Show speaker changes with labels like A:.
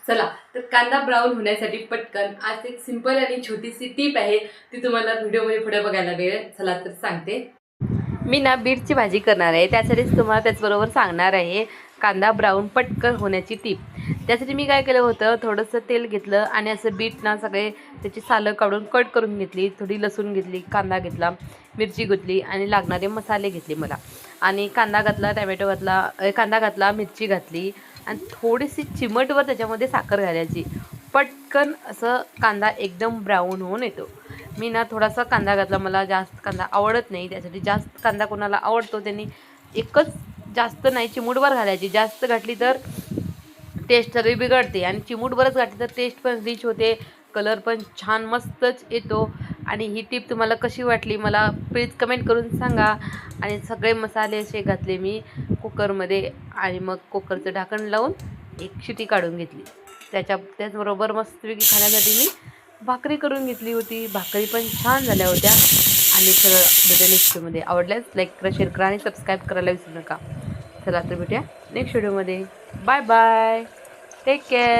A: चला तर कांदा ब्राऊन होण्यासाठी पटकन आज एक सिंपल आणि छोटीशी टिप आहे, ती तुम्हाला व्हिडिओमध्ये पुढे बघायला मिळेल. चला तर सांगते. मी ना बीटची भाजी करणार आहे, त्यासाठीच तुम्हाला त्याचबरोबर सांगणार आहे कांदा ब्राऊन पटकन होण्याची टिप. त्यासाठी मी काय केलं होतं, थोडंसं तेल घेतलं आणि असं बीट ना सगळे त्याची सालं काढून कट करून घेतली, थोडी लसूण घेतली, कांदा घेतला, मिरची घेतली आणि लागणारे मसाले घेतले मला. आणि कांदा घातला, टमॅटो घातला, कांदा घातला, मिरची घातली आणि थोडीशी चिमटवर त्याच्यामध्ये साखर घालायची. पटकन असं कांदा एकदम ब्राऊन होऊन येतो. मी ना थोडासा कांदा घातला, मला जास्त कांदा आवडत नाही, त्यासाठी जास्त कांदा कोणाला आवडतो त्यांनी एकच, जास्त नाही चिमूटभर घालायची. जास्त घातली तर टेस्ट सगळी बिघडते आणि चिमूटभरच घातली तर टेस्ट पण रिच होते, कलर पण छान मस्तच येतो. आणि ही टिप तुम्हाला कशी वाटली मला प्लीज कमेंट करून सांगा. आणि सगळे मसाले असे घातले मी कुकरमध्ये आणि मग कुकरचं ढाकण लावून एक शिटी काढून घेतली. त्याचबरोबर मस्तपैकी खाण्यासाठी मी भाकरी करून घेतली होती. भाकरी पण छान झाल्या होत्या. आणि सरळ भेटूया नेक्स्ट व्हिडिओमध्ये. आवडल्यास लाईक करा, शेअर करा आणि सबस्क्राईब करायला विसरू नका. चला तर भेटूया नेक्स्ट व्हिडिओमध्ये. Bye bye, take care.